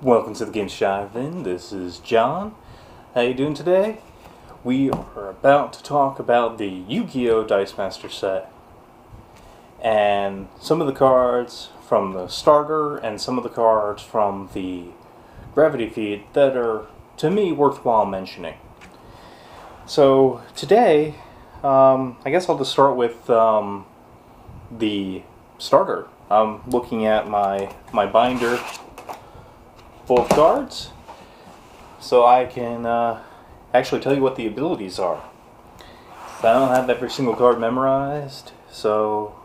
Welcome to the Games Drive-In. This is John. How you doing today? We are about to talk about the Yu-Gi-Oh! Dicemaster set. And some of the cards from the starter and some of the cards from the gravity feed that are, to me, worthwhile mentioning. So, today, I guess I'll just start with the starter. I'm looking at my binder full of cards, so I can actually tell you what the abilities are. I don't have every single card memorized, so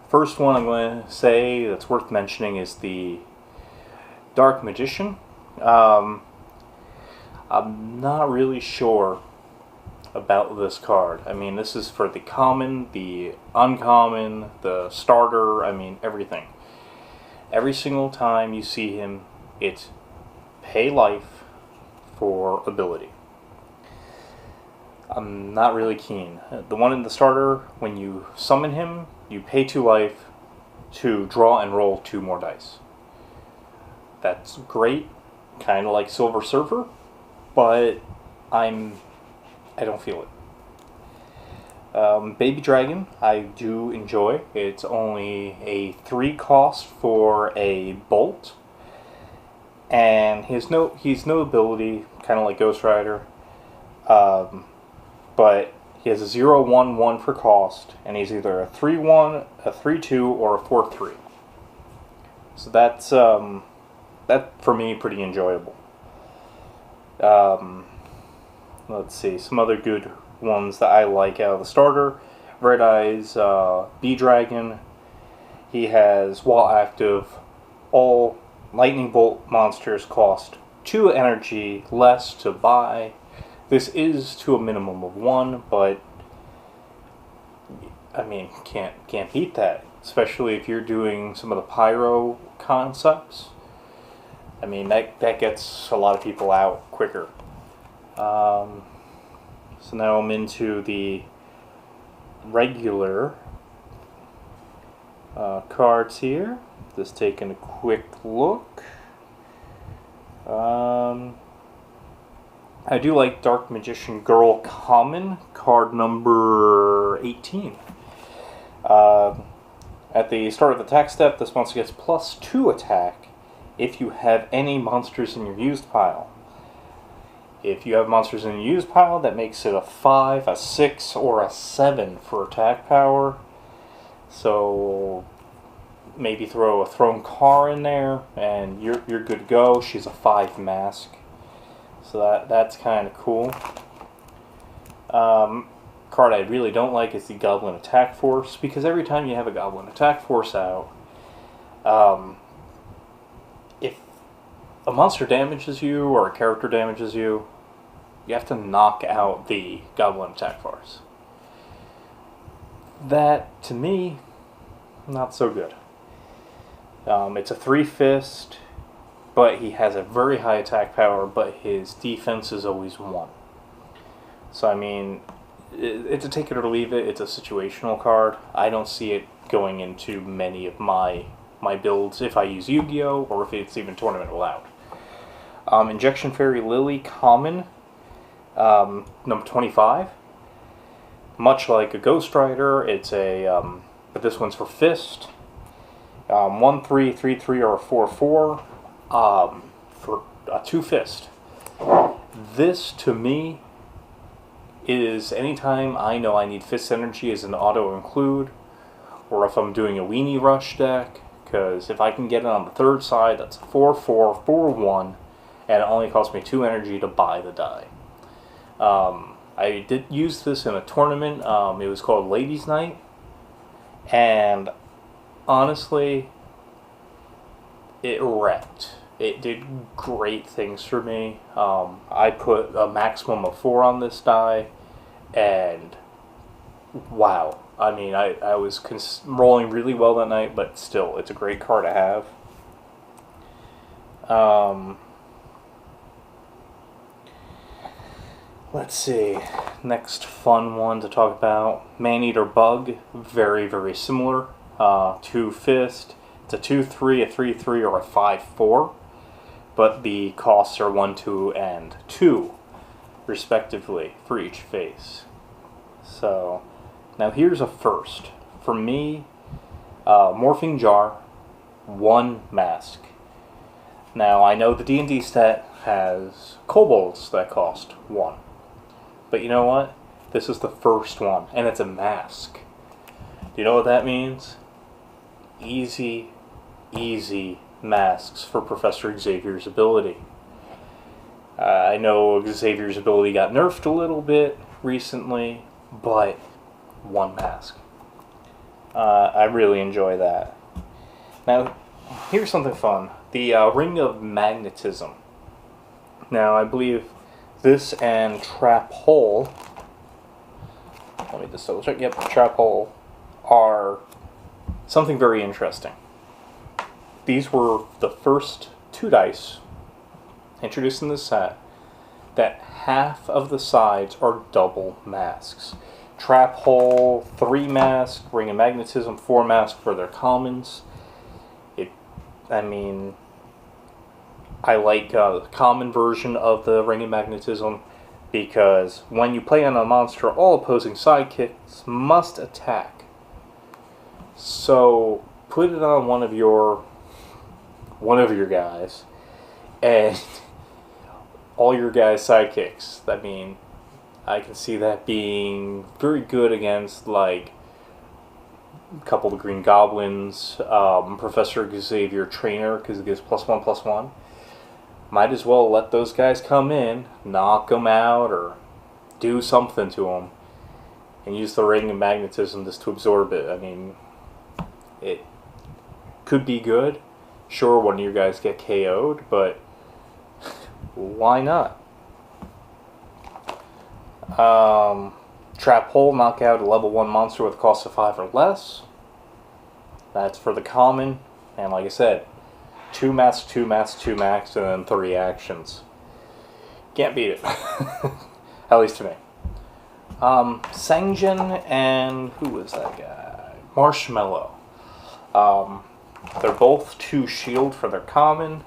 first one I'm going to say that's worth mentioning is the Dark Magician. I'm not really sure about this card. I mean, this is for the common, the uncommon, the starter, I mean, everything. Every single time you see him, it's pay life for ability. I'm not really keen. The one in the starter, when you summon him, you pay 2 life to draw and roll 2 more dice. That's great, kind of like Silver Surfer, but I don't feel it. Baby Dragon, I do enjoy. It's only a 3 cost for a bolt, and he's no ability, kind of like Ghost Rider, but he has a 0/1/1 for cost, and he's either a 3/1, a 3/2, or a 4/3. So that's that for me pretty enjoyable. Let's see, some other good ones that I like out of the starter. Red Eyes Bee Dragon. He has, while active, all Lightning Bolt monsters cost 2 energy less to buy. This is to a minimum of 1, but I mean, can't beat that, especially if you're doing some of the pyro concepts. I mean, that gets a lot of people out quicker. So now I'm into the regular cards here. Just taking a quick look. I do like Dark Magician Girl Common, card number 18. At the start of the attack step, this monster gets +2 attack if you have any monsters in your used pile. If you have monsters in the used pile, that makes it a 5, a 6, or a 7 for attack power. So maybe throw a Thrown Car in there, and you're good to go. She's a 5 mask, so that's kind of cool. Card I really don't like is the Goblin Attack Force, because every time you have a Goblin Attack Force out, if a monster damages you or a character damages you, you have to knock out the Goblin Attack Force. That, to me, not so good. It's a 3-fist, but he has a very high attack power, but his defense is always 1. So, I mean, it's a take it or leave it. It's a situational card. I don't see it going into many of my builds if I use Yu-Gi-Oh! Or if it's even tournament allowed. Injection Fairy Lily Common, number 25. Much like a Ghost Rider, it's a, but this one's for Fist. 1/3, 3/3, or a 4/4, for a 2-fist. This, to me, is anytime I know I need Fist energy as an auto-include, or if I'm doing a Weenie Rush deck, because if I can get it on the third side, that's a 4/4, 4/1, and it only costs me 2 energy to buy the die. I did use this in a tournament. It was called Ladies' Night, and honestly, it wrecked. It did great things for me. I put a maximum of 4 on this die, and wow. I mean, I was rolling really well that night, but still, it's a great card to have. Let's see. Next fun one to talk about. Maneater Bug. Very, very similar. 2-fist. It's a 2/3, a 3/3, or a 5/4, but the costs are 1, 2, and 2, respectively, for each face. So, now here's a first. For me, Morphing Jar, 1 mask. Now, I know the D&D set has kobolds that cost 1. But you know what? This is the first one, and it's a mask. Do you know what that means? Easy masks for Professor Xavier's ability. I know Xavier's ability got nerfed a little bit recently, but 1 mask. I really enjoy that. Now, here's something fun. The Ring of Magnetism. Now, I believe this and Trap Hole, let me just double check, yep, Trap Hole, are something very interesting. These were the first 2 dice introduced in this set that half of the sides are double masks. Trap Hole, 3 mask, Ring of Magnetism, 4 mask for their commons. I like the common version of the Ring of Magnetism because when you play on a monster, all opposing sidekicks must attack. So put it on one of your guys, and all your guys' sidekicks. I can see that being very good against, like, a couple of the Green Goblins, Professor Xavier Trainer, because it gives +1/+1. Might as well let those guys come in, knock them out, or do something to them, and use the Ring of Magnetism just to absorb it. It could be good. Sure, one of your guys get KO'd, but why not? Trap Hole, knock out a level 1 monster with a cost of 5 or less. That's for the common, and like I said, 2 masks, 2 masks, 2 max, and then 3 actions. Can't beat it. At least to me. Sangjin and who was that guy? Marshmallow. They're both 2 shield for their common,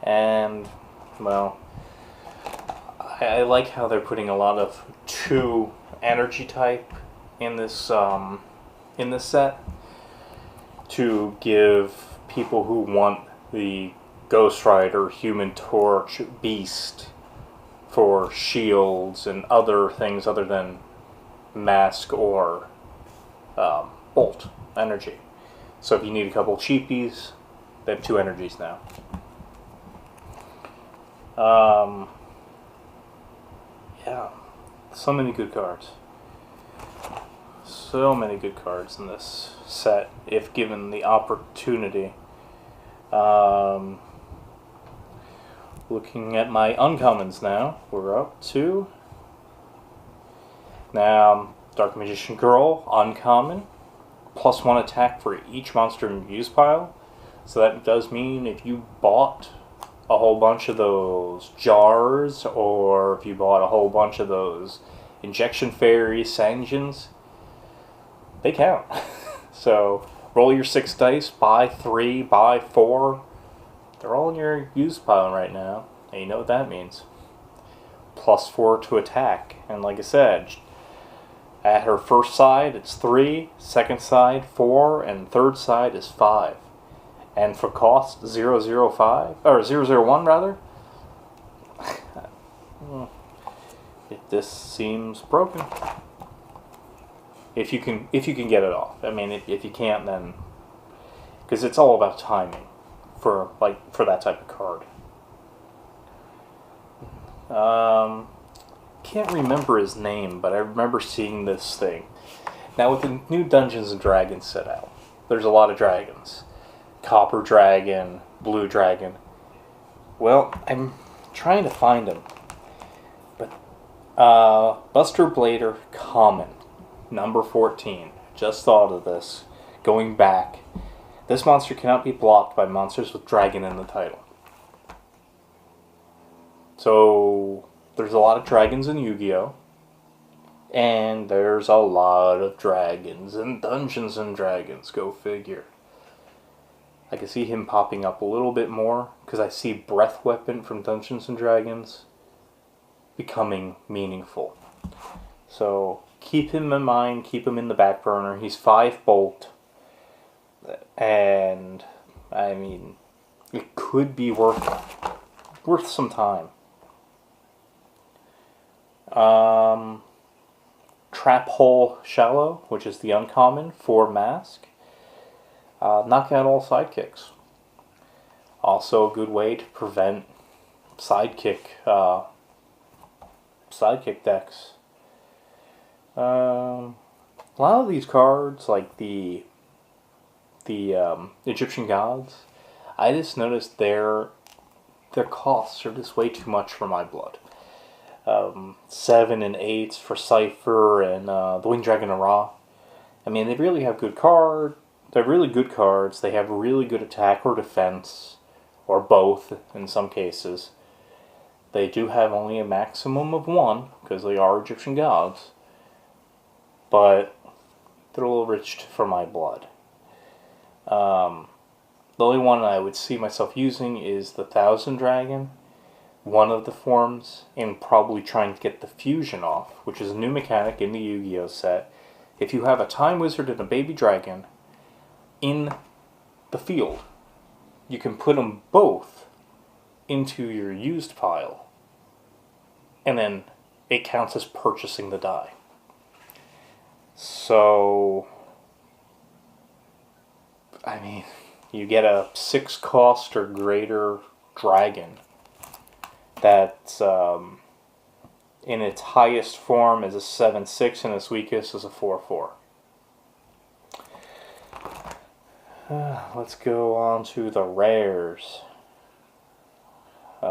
and, well, I like how they're putting a lot of 2 energy type in this set to give people who want the Ghost Rider, Human Torch, Beast for shields and other things other than mask or bolt energy. So if you need a couple cheapies, they have 2 energies now. Yeah, so many good cards. So many good cards in this set, if given the opportunity. Looking at my uncommons now, we're up to... Now, Dark Magician Girl, uncommon. +1 attack for each monster in your use pile. So that does mean if you bought a whole bunch of those jars, or if you bought a whole bunch of those injection fairies, Sangjins, they count. So roll your 6 dice, buy 3, buy 4. They're all in your use pile right now, and you know what that means. +4 to attack, and like I said, at her first side it's 3, second side 4, and third side is 5. And for cost 005, or 001 rather, this seems broken. If you can get it off. If you can't, then, because it's all about timing for that type of card. Can't remember his name, but I remember seeing this thing. Now with the new Dungeons and Dragons set out, there's a lot of dragons. Copper Dragon, Blue Dragon. Well, I'm trying to find him. But Buster Blader Common, number 14. Just thought of this. Going back. This monster cannot be blocked by monsters with dragon in the title. So, there's a lot of dragons in Yu-Gi-Oh! And there's a lot of dragons in Dungeons and Dragons, go figure. I can see him popping up a little bit more, because I see Breath Weapon from Dungeons & Dragons becoming meaningful. So keep him in mind, keep him in the back burner. He's 5 bolt, and I mean, it could be worth some time. Trap Hole Shallow, which is the uncommon for Mask. Knock out all sidekicks. Also a good way to prevent sidekick decks. A lot of these cards, like the Egyptian gods, I just noticed their costs are just way too much for my blood. 7 and 8s for Cypher and the Winged Dragon of Ra. I mean, they really have good cards. They're really good cards. They have really good attack or defense, or both in some cases. They do have only a maximum of 1, because they are Egyptian gods. But they're a little rich for my blood. The only one I would see myself using is the Thousand Dragon, one of the forms, and probably trying to get the fusion off, which is a new mechanic in the Yu-Gi-Oh set. If you have a Time Wizard and a Baby Dragon in the field, you can put them both into your used pile, and then it counts as purchasing the die. So, I mean, you get a 6 cost or greater dragon that's in its highest form is a 7/6 and its weakest is a 4/4. Let's go on to the rares. A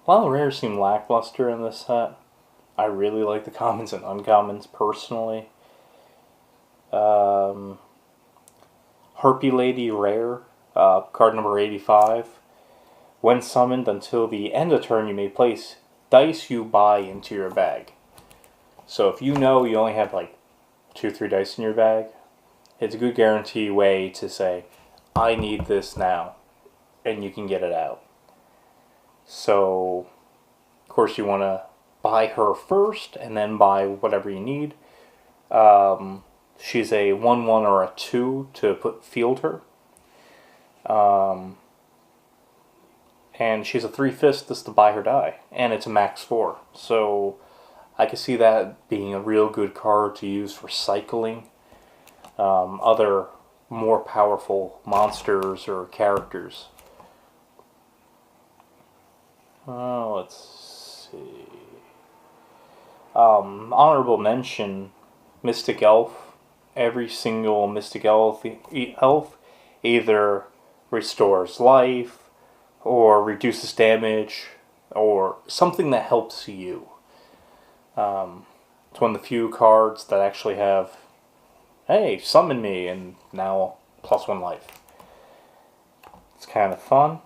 lot of the rares seem lackluster in this set. I really like the commons and uncommons personally. Harpy Lady rare, card number 85. When summoned until the end of turn, you may place dice you buy into your bag. So if you know you only have like 2-3 dice in your bag, it's a good guarantee way to say, I need this now, and you can get it out. So, of course, you want to buy her first, and then buy whatever you need. She's a 1/1 or a 2 to field her. And she's a 3/5 just to buy her die, and it's a max 4. So I can see that being a real good card to use for cycling other more powerful monsters or characters. Let's see. Honorable mention, Mystic Elf. Every single Mystic Elf either restores life, or reduces damage, or something that helps you. It's one of the few cards that actually have, hey, summon me, and now +1 life. It's kind of fun.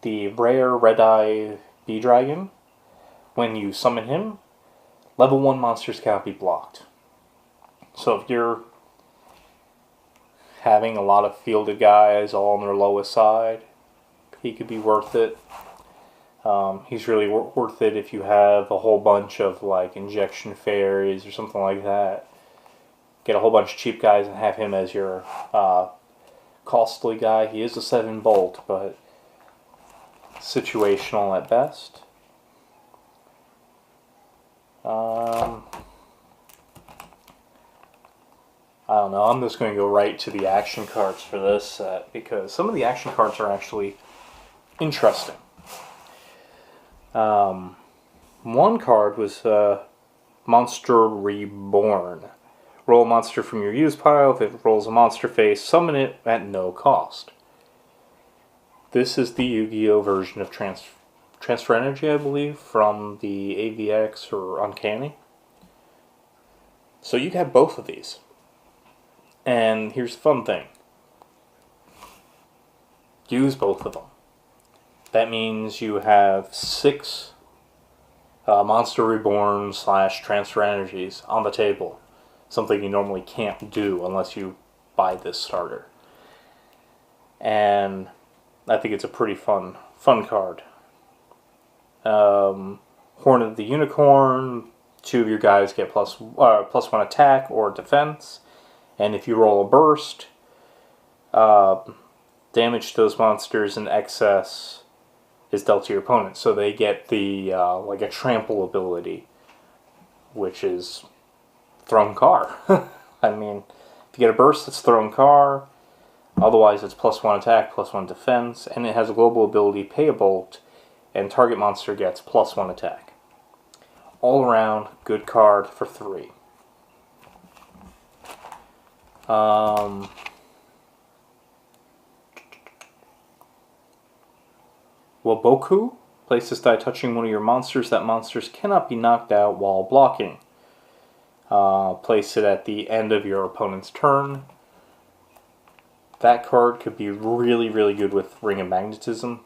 The rare Red-Eye Bee Dragon, when you summon him, level 1 monsters cannot be blocked. So if you're having a lot of fielded guys all on their lowest side, he could be worth it. He's really worth it if you have a whole bunch of like injection fairies or something like that. Get a whole bunch of cheap guys and have him as your costly guy. He is a 7 bolt, but situational at best. I don't know, I'm just going to go right to the action cards for this set, because some of the action cards are actually interesting. One card was Monster Reborn. Roll a monster from your used pile. If it rolls a monster face, summon it at no cost. This is the Yu-Gi-Oh version of Transfer Energy, I believe, from the AVX or Uncanny. So you have both of these. And here's the fun thing. Use both of them. That means you have 6 Monster Reborn / Transfer Energies on the table. Something you normally can't do unless you buy this starter. And I think it's a pretty fun card. Horn of the Unicorn. 2 of your guys get +1 attack or defense. And if you roll a burst, damage to those monsters in excess is dealt to your opponent. So they get the like a trample ability, which is thrown car. I mean, if you get a burst, it's thrown car. Otherwise, it's +1 attack, +1 defense, and it has a global ability, Pay a Bolt, and target monster gets +1 attack. All around, good card for 3. Waboku. Place this die touching one of your monsters. That monsters cannot be knocked out while blocking. Place it at the end of your opponent's turn. That card could be really, really good with Ring of Magnetism.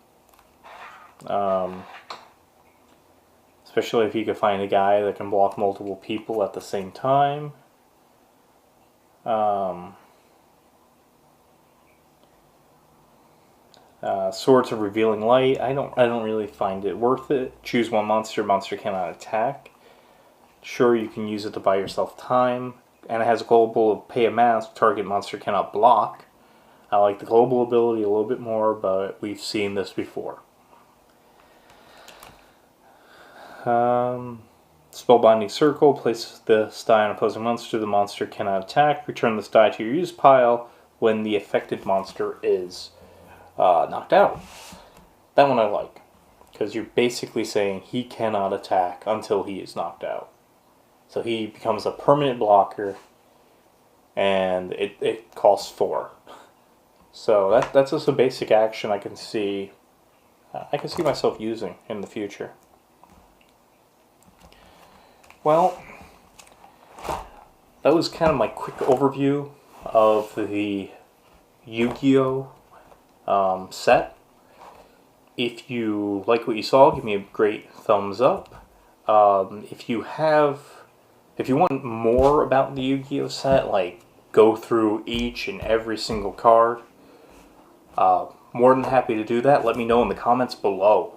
Especially if you could find a guy that can block multiple people at the same time. Swords of Revealing Light. I don't really find it worth it. Choose one monster. Monster cannot attack. Sure, you can use it to buy yourself time, and it has a global of Pay a Mask. Target monster cannot block. I like the global ability a little bit more, but we've seen this before. Spellbinding Circle. Place this die on opposing monster. The monster cannot attack. Return this die to your use pile when the affected monster is knocked out. That one I like, because you're basically saying he cannot attack until he is knocked out. So he becomes a permanent blocker, and it costs 4. So that's just a basic action I can see myself using in the future. Well, that was kind of my quick overview of the Yu-Gi-Oh! Set. If you like what you saw, give me a great thumbs up. If you want more about the Yu-Gi-Oh! Set, like go through each and every single card, more than happy to do that. Let me know in the comments below.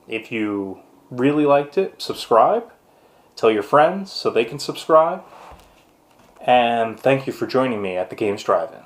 If you really liked it, subscribe. Tell your friends so they can subscribe. And thank you for joining me at the Games Drive-In.